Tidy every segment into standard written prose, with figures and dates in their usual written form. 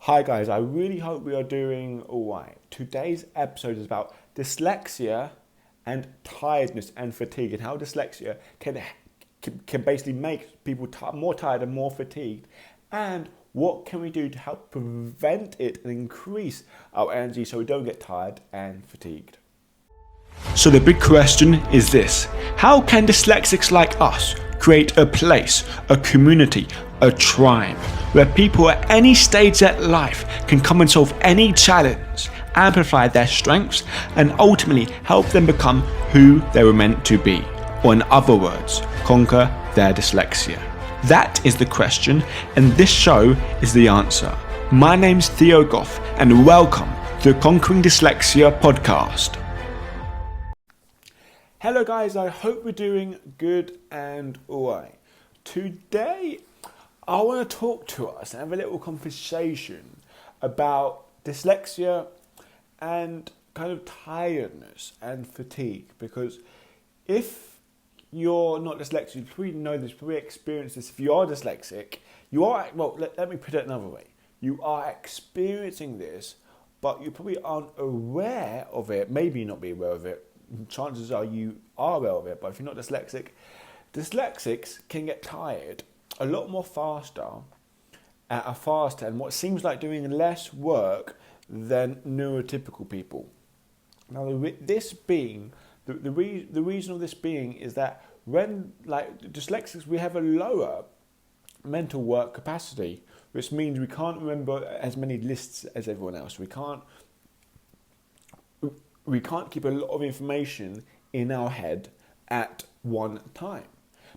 Hi guys, I really hope we are doing alright. Today's episode is about dyslexia and tiredness and fatigue, and how dyslexia can basically make people more tired and more fatigued, and what can we do to help prevent it and increase our energy so we don't get tired and fatigued. So the big question is this: how can dyslexics like us create a place, a community, a tribe where people at any stage of life can come and solve any challenge, amplify their strengths, and ultimately help them become who they were meant to be, or in other words, conquer their dyslexia? That is the question, and this show is the answer. My name's Theo Goff, and welcome to the Conquering Dyslexia podcast. Hello guys, I hope we're doing good and alright. Today I want to talk to us and have a little conversation about dyslexia and kind of tiredness and fatigue, because if you're not dyslexic, you probably know this, probably experience this. If you are dyslexic, you are, well, let me put it another way. You are experiencing this, but you probably aren't aware of it, maybe not be aware of it. Chances are you are aware of it, but if you're not dyslexic, dyslexics can get tired a lot more faster at a faster and what seems like doing less work than neurotypical people. Now, the reason of this being is that when, like, dyslexics, we have a lower mental work capacity, which means we can't remember as many lists as everyone else. We can't keep a lot of information in our head at one time,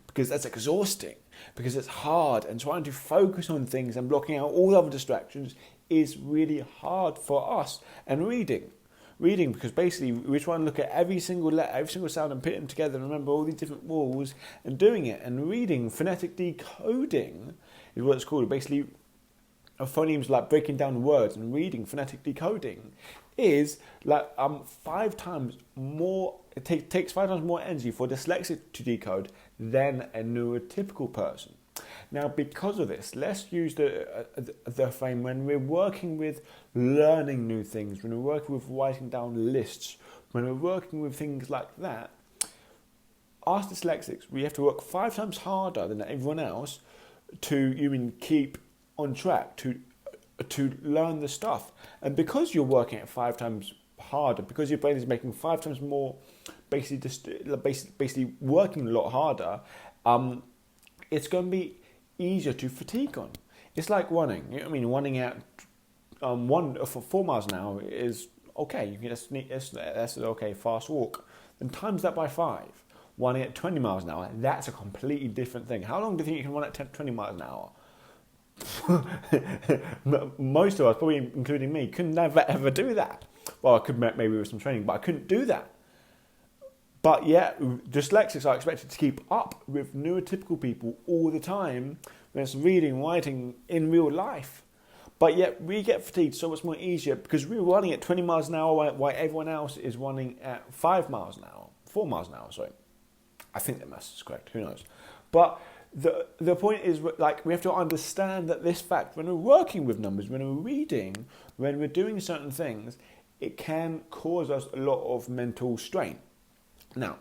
because that's exhausting, because it's hard, and trying to focus on things and blocking out all other distractions is really hard for us. And reading, because basically we try and look at every single letter, every single sound, and put them together and remember all these different rules and doing it. And reading, phonetic decoding is what it's called. Basically, phonemes, like breaking down words, and reading, phonetic decoding, is like 5 times more. It takes 5 times more energy for dyslexic to decode than a neurotypical person. Now, because of this, let's use the frame when we're working with learning new things, when we're working with writing down lists, when we're working with things like that. Us dyslexics, we have to work 5 times harder than everyone else to keep on track, to learn the stuff. And because you're working at 5 times harder, because your brain is making 5 times more, basically working a lot harder, it's going to be easier to fatigue on. It's like running. Running at 4 miles an hour is okay. You can that's an okay fast walk. Then times that by 5. Running at 20 miles an hour, that's a completely different thing. How long do you think you can run at 20 miles an hour? Most of us, probably including me, could never ever do that. Well, I could maybe with some training, but I couldn't do that. But yet, dyslexics are expected to keep up with neurotypical people all the time when it's reading, writing in real life. But yet, we get fatigued so much more easier because we're running at 20 miles an hour while everyone else is running at 5 miles an hour, 4 miles an hour, sorry. I think that math is correct, who knows. But the point is, like, we have to understand that this fact, when we're working with numbers, when we're reading, when we're doing certain things, it can cause us a lot of mental strain. Now,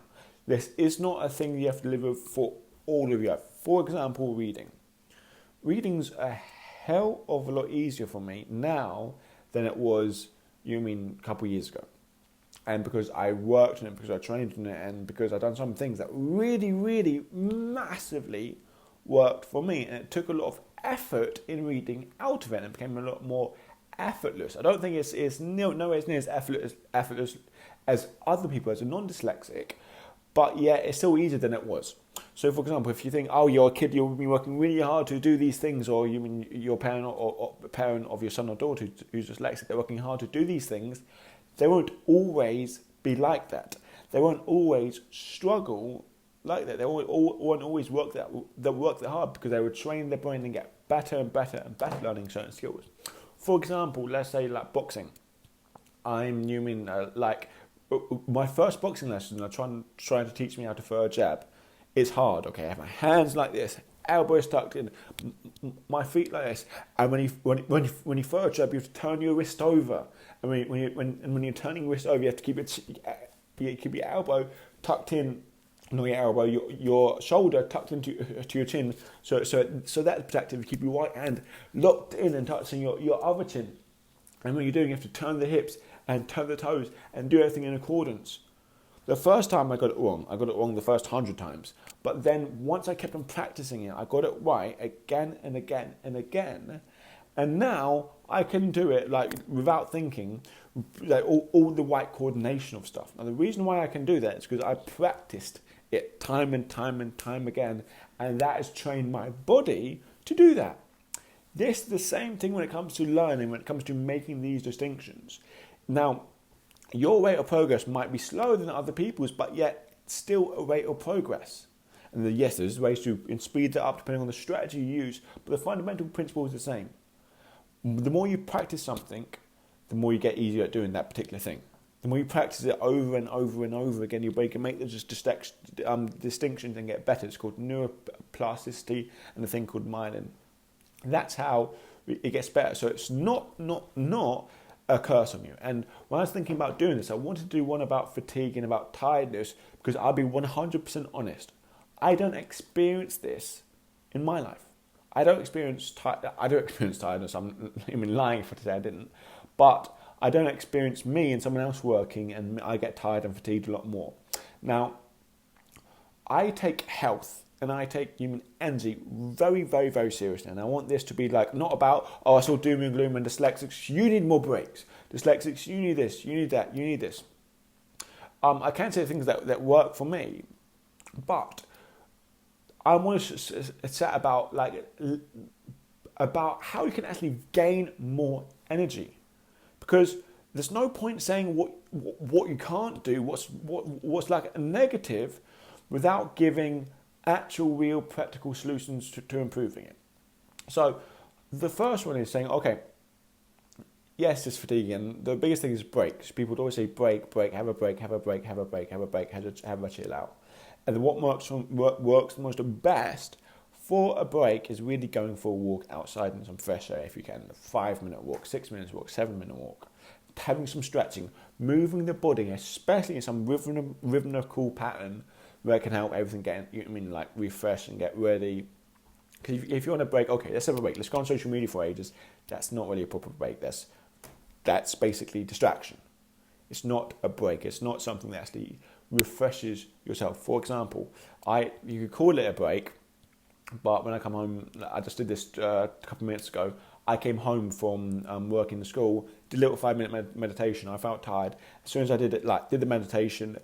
this is not a thing you have to live with for all of your life. For example, reading. Reading's a hell of a lot easier for me now than it was, a couple of years ago. And because I worked on it, because I trained on it, and because I've done some things that really, really massively worked for me. And it took a lot of effort in reading out of it, and it became a lot more effortless. I don't think it's nowhere near as effortless as other people, as a non-dyslexic, but yeah, it's still easier than it was. So, for example, if you think, oh, you're a kid, you've been working really hard to do these things, or your parent or parent of your son or daughter who's dyslexic, they're working hard to do these things, they won't always be like that. They won't always struggle like that. They won't always work that hard, because they would train their brain and get better and better and better learning certain skills. For example, let's say like boxing. My first boxing lesson, they're trying to teach me how to throw a jab. It's hard, okay? I have my hands like this. elbow is tucked in, my feet like this. And when you throw a jab, you have to turn your wrist over. And when you're turning your wrist over, you have to keep your elbow tucked in. Not your elbow, your shoulder tucked into to your chin, so that's protective. You keep your right hand locked in and touching your other chin. And when you're doing, you have to turn the hips and turn the toes and do everything in accordance. The first time I got it wrong the first 100 times. But then once I kept on practicing it, I got it right again and again and again. And now I can do it like without thinking, like all the right coordination of stuff. Now the reason why I can do that is because I practiced it time and time and time again, and that has trained my body to do that. This is the same thing when it comes to learning, when it comes to making these distinctions. Now, your rate of progress might be slower than other people's, but yet still a rate of progress. And yes, there's ways to speed that up depending on the strategy you use, but the fundamental principle is the same. The more you practice something, the more you get easier at doing that particular thing. The more you practice it over and over and over again, your brain can make those distinctions and get better. It's called neuroplasticity and a thing called myelin. That's how it gets better. So it's not a curse on you. And when I was thinking about doing this, I wanted to do one about fatigue and about tiredness because I'll be 100% honest. I don't experience this in my life. I don't experience tiredness. I'm lying if I say I didn't. But I don't experience me and someone else working and I get tired and fatigued a lot more. Now, I take health and I take human energy very, very, very seriously. And I want this to be like, not about, oh, it's all doom and gloom and dyslexics, you need more breaks. Dyslexics, you need this, you need that, you need this. I can't say things that work for me, but I want to chat about how you can actually gain more energy. Because there's no point saying what you can't do, what's like a negative, without giving actual, real, practical solutions to improving it. So the first one is saying, okay, yes, it's fatiguing, and the biggest thing is breaks. People would always say break, have a break, have a chill out. And what works the most best for a break is really going for a walk outside in some fresh air if you can. A 5-minute walk, 6 minutes walk, 7-minute walk. Having some stretching, moving the body, especially in some rhythmical pattern where it can help everything get, refresh and get ready. Because if you want to break, okay, let's have a break. Let's go on social media for ages. That's not really a proper break. That's basically distraction. It's not a break. It's not something that actually refreshes yourself. For example, you could call it a break, but when I come home, I just did this a couple of minutes ago. I came home from working in the school, did a little 5-minute meditation. I felt tired. As soon as I did the meditation,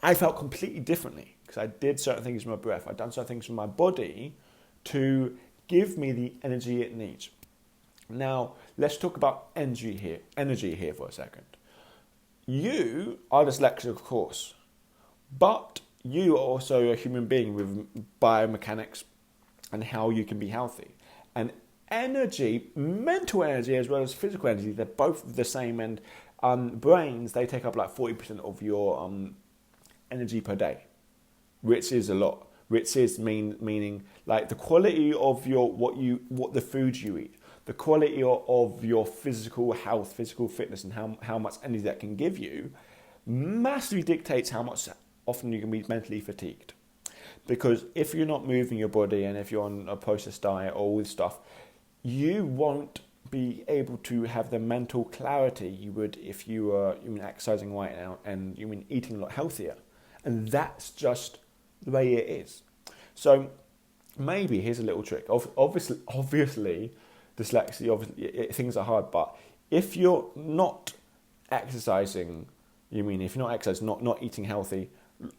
I felt completely differently because I did certain things with my breath. I'd done certain things with my body to give me the energy it needs. Now, let's talk about energy here for a second. You are dyslexic, of course, but you are also a human being with biomechanics and how you can be healthy. And energy, mental energy as well as physical energy, they're both the same. And brains, they take up like 40% of your energy per day, which is a lot. Which is meaning like the quality of what the foods you eat, the quality of your physical health, physical fitness, and how much energy that can give you, massively dictates how much often you can be mentally fatigued. Because if you're not moving your body and if you're on a processed diet or all this stuff, you won't be able to have the mental clarity you would if you were exercising right now and eating a lot healthier. And that's just the way it is. So maybe here's a little trick. Obviously, dyslexia, things are hard, but if you're not exercising, not eating healthy,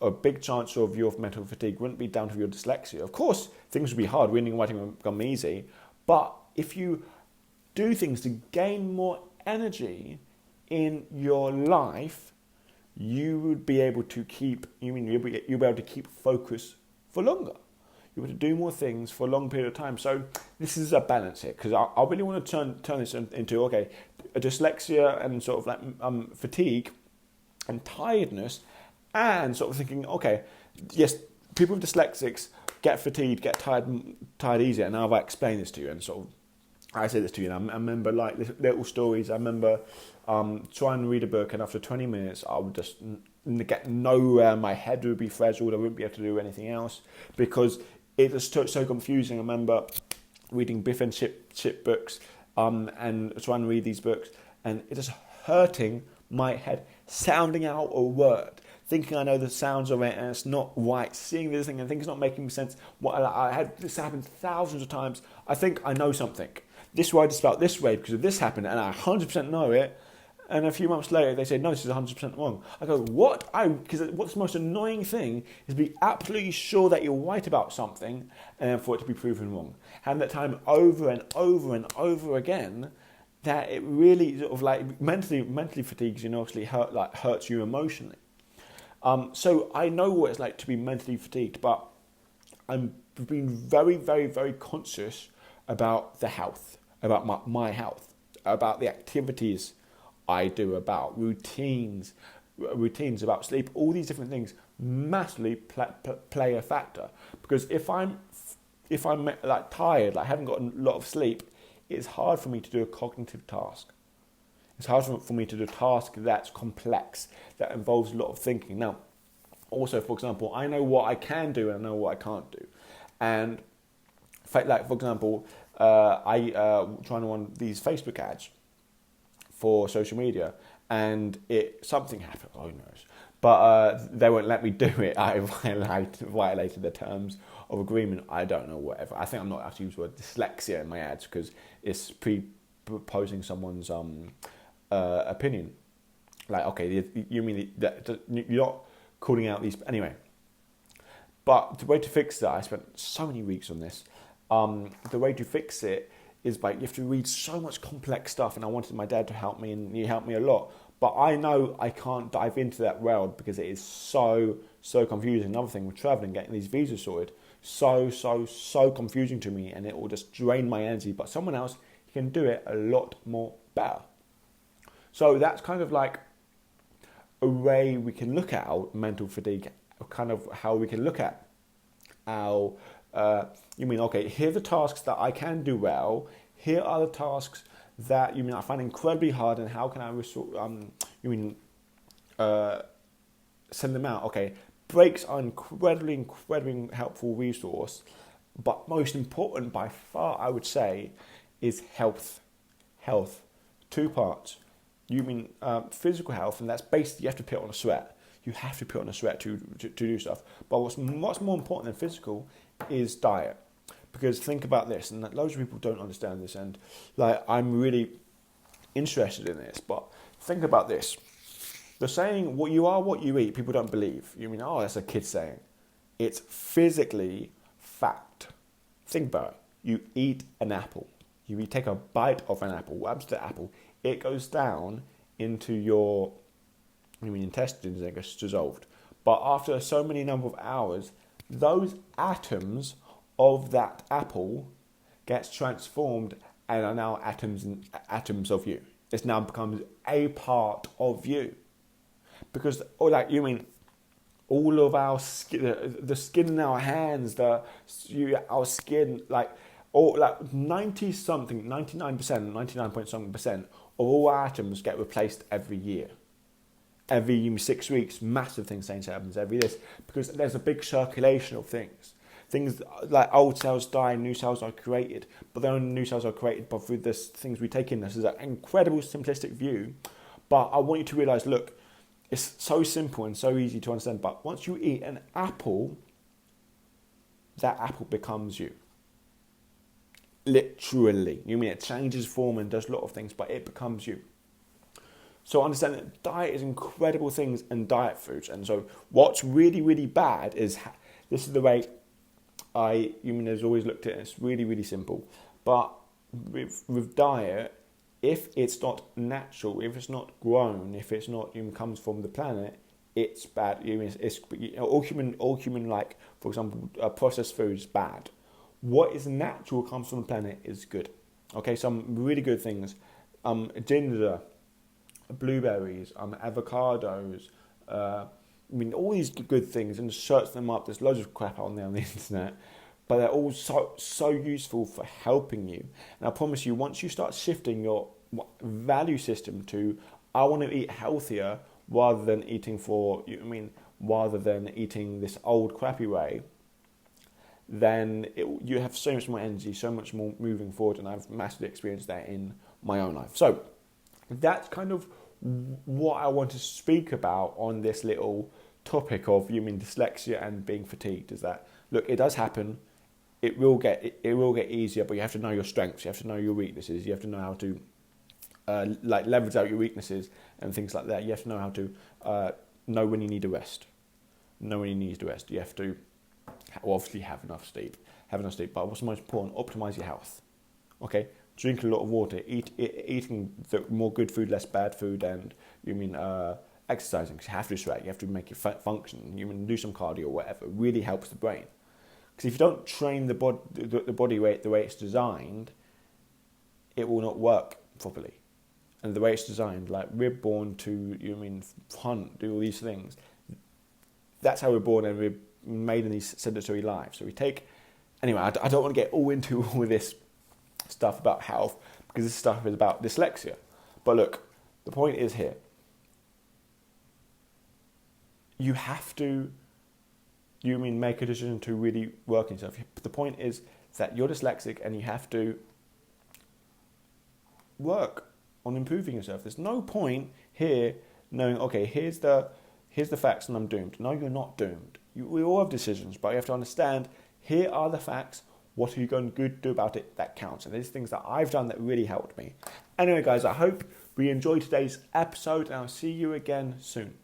a big chance of your mental fatigue wouldn't be down to your dyslexia. Of course, things would be hard. Reading and writing would become easy. But if you do things to gain more energy in your life, you would be able to keep. You'll be able to keep focus for longer. You'll be able to do more things for a long period of time. So this is a balance here, because I really want to turn this into a dyslexia and sort of fatigue and tiredness, and sort of thinking, okay, yes, people with dyslexics get fatigued, get tired easier. And now I've explained this to you, and sort of I say this to you, and I remember like little stories. I remember trying to read a book, and after 20 minutes, I would just get nowhere. My head would be frazzled. I wouldn't be able to do anything else because it was so confusing. I remember reading Biff and Chip books and trying to read these books, and it just hurting my head, sounding out a word, thinking I know the sounds of it, and it's not right. Seeing this thing and thinking it's not making sense. I had this happen thousands of times. I think I know something. This word is spelled this way because of this happened, and I 100% know it. And a few months later, they say, no, this is 100% wrong. I go, what? Because what's the most annoying thing is be absolutely sure that you're right about something, and then for it to be proven wrong. And that time over and over and over again, that it really sort of like mentally fatigues you and obviously hurts you emotionally. So I know what it's like to be mentally fatigued, but I'm being very, very, very conscious about the health, about my health, about the activities I do, about routines about sleep. All these different things massively play a factor. Because if I'm like tired, like haven't got a lot of sleep, it's hard for me to do a cognitive task. It's hard for me to do a task that's complex, that involves a lot of thinking. Now, also, for example, I know what I can do and I know what I can't do. And like, for example, I trying to run these Facebook ads for social media, and something happened. Oh knows, but they won't let me do it. I violated the terms of agreement. I don't know, whatever. I think I'm not actually using the word dyslexia in my ads because it's proposing someone's opinion. Like, okay, you mean that you're not calling out these anyway. But the way to fix that, I spent so many weeks on this. The way to fix it is by you have to read so much complex stuff, and I wanted my dad to help me, and he helped me a lot. But I know I can't dive into that world because it is so confusing. Another thing with traveling, getting these visas sorted, so confusing to me, and it will just drain my energy. But someone else can do it a lot more better. So that's kind of like a way we can look at our mental fatigue, kind of how we can look at our, okay, here are the tasks that I can do well, here are the tasks that I find incredibly hard, and how can I send them out? Okay, breaks are incredibly helpful resource, but most important by far, I would say, is health. 2 parts. Physical health, and that's basically you have to put on a sweat. You have to put on a sweat to do stuff. But what's more important than physical is diet. Because think about this, and loads of people don't understand this, and like I'm really interested in this, but think about this. The saying, what you are, what you eat, people don't believe. That's a kid saying. It's physically fact. Think about it. You eat an apple. You take a bite of an apple. What happens to the apple? It goes down into your intestines and it gets dissolved. But after so many number of hours, those atoms of that apple gets transformed and are now atoms of you. It now becomes a part of you. Because all of our skin, the skin in our hands, our skin, 99%, 99.something% of all atoms get replaced every year. Every 6 weeks, massive things happens every this, because there's a big circulation of things. Things like old cells die, new cells are created, but the only new cells are created but through this things we take in. This is an incredible simplistic view, but I want you to realise, look, it's so simple and so easy to understand, but once you eat an apple, that apple becomes you. Literally. It changes form and does a lot of things, but it becomes you. So understand that diet is incredible things and diet foods. And so what's really, really bad is, this is the way has always looked at it. It's really, really simple. But with diet, if it's not natural, if it's not grown, if it's not comes from the planet, it's bad. It's all human, like, for example, processed food is bad. What is natural comes from the planet is good. Okay, some really good things. Ginger, blueberries, avocados, I mean, all these good things, and search them up. There's loads of crap on there on the internet, but they're all so useful for helping you. And I promise you, once you start shifting your value system to, I want to eat healthier rather than rather than eating this old crappy way, then you have so much more energy, so much more moving forward, and I've massively experienced that in my own life. So that's kind of what I want to speak about on this little topic of dyslexia and being fatigued. Is that, look, it does happen. It will get easier, but you have to know your strengths. You have to know your weaknesses. You have to know how to leverage out your weaknesses and things like that. You have to know how to know when you need a rest. Know when you need to rest. You have to obviously have enough sleep. But what's most important? Optimize your health. Okay, drink a lot of water. Eating the more good food, less bad food, and exercising. Because you have to sweat. You have to make it function. Do some cardio or whatever. It really helps the brain. Because if you don't train the body weight the way it's designed, it will not work properly. And the way it's designed, like we're born to, hunt, do all these things. That's how we're born, and we're made in these sedentary lives. So anyway, I don't want to get all into all this stuff about health, because this stuff is about dyslexia. But look, the point is here. You have to, make a decision to really work on yourself. The point is that you're dyslexic and you have to work on improving yourself. There's no point here knowing, okay, here's the facts and I'm doomed. No, you're not doomed. We all have decisions, but you have to understand, here are the facts. What are you going to do about it that counts? And there's things that I've done that really helped me. Anyway, guys, I hope we enjoyed today's episode, and I'll see you again soon.